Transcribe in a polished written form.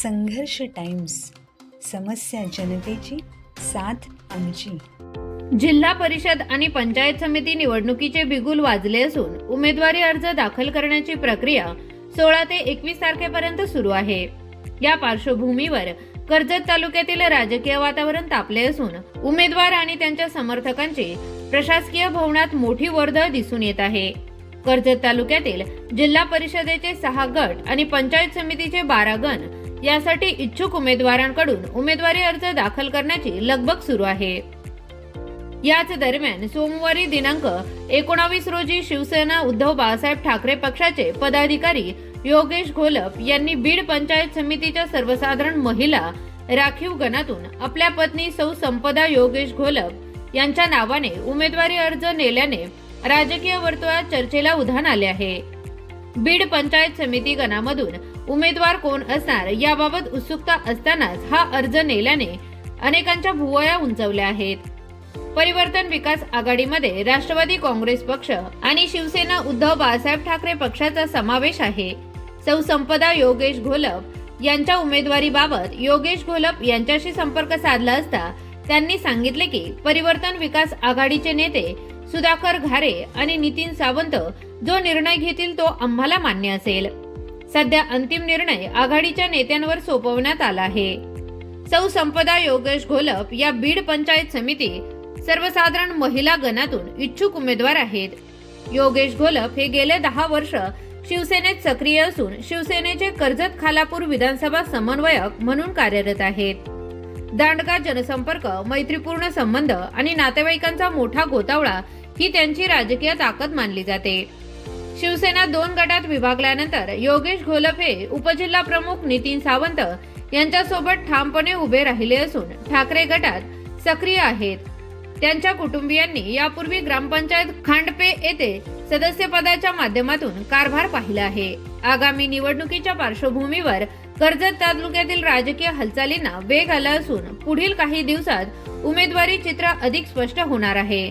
संघर्ष टाइम्स, समस्या जनतेची, साथ आमची। जिल्हा परिषद आणि पंचायत समिती निवडणुकीचे बिगुल वाजले असून उमेदवारी अर्ज दाखल करण्याची प्रक्रिया 16 ते 21 तारखेपर्यंत सुरू आहे। या पार्श्वभूमीवर कर्जत तालुक्यातील राजकीय वातावरण तापले असून उमेदवार आणि त्यांच्या समर्थकांची प्रशासकीय भवनात मोठी वर्दळ दिसून येत आहे। कर्जत तालुक्यातील जिल्हा परिषदेचे 6 गट आणि पंचायत समितीचे 12 गण यासाठी इच्छुक उमेदवारांकडून उमेदवारी अर्ज दाखल करण्याची लगबग सुरू आहे। याच दरम्यान सोमवारी दिनांक 19 रोजी शिवसेना उद्धव बाळासाहेब ठाकरे पक्षाचे पदाधिकारी योगेश घोलप यांनी बीड पंचायत समितीच्या सर्वसाधारण महिला राखीव गणातून आपल्या पत्नी सौ संपदा योगेश घोलप यांच्या नावाने उमेदवारी अर्ज नेल्याने राजकीय वर्तुळात चर्चेला उधाण आले आहे। बीड पंचायत समिती गणामधून उमेदवार कोण असणार याबाबत उत्सुकता असतानाच हा अर्ज नेल्याने अनेकांच्या भुवया उंचावल्या आहेत। परिवर्तन विकास आघाडीमध्ये राष्ट्रवादी काँग्रेस पक्ष आणि शिवसेना उद्धव बाळासाहेब ठाकरे पक्षाचा समावेश आहे। सौ संपदा योगेश घोलप यांच्या उमेदवारीबाबत योगेश घोलप यांच्याशी संपर्क साधला असता त्यांनी सांगितले की परिवर्तन विकास आघाडीचे नेते सुधाकर घारे आणि नितीन सावंत जो निर्णय घेतील तो आम्हाला मान्य असेल। सध्या अंतिम निर्णय आघाडीच्या नेत्यांवर सोपवण्यात आला आहे। सौ संपदा योगेश घोलप या बीड पंचायत समिती सर्वसाधारण महिला गणातून इच्छुक उमेदवार आहेत। योगेश घोलप हे गेले 10 वर्ष शिवसेनेत सक्रिय असून शिवसेनेचे कर्जत खालापूर विधानसभा समन्वयक म्हणून कार्यरत आहेत। दांडगा जनसंपर्क, मैत्रीपूर्ण संबंध आणि नातेवाईकांचा मोठा गोतावळा ही त्यांची राजकीय ताकद मानली जाते। शिवसेना 2 गटात विभागल्यानंतर योगेश घोलप हे उपजिल्हा प्रमुख नितीन सावंत यांच्यासोबत ठामपणे उभे राहिले असून ठाकरे गटात सक्रिय आहेत। त्यांच्या कुटुंबियांनी यापूर्वी ग्रामपंचायत खांडपे येथे सदस्यपदाच्या माध्यमातून कारभार पाहिला आहे। आगामी निवडणुकीच्या पार्श्वभूमीवर कर्जत तालुक्यातील राजकीय हालचालींना वेग आला असून पुढील काही दिवसात उमेदवारी चित्र अधिक स्पष्ट होणार आहे।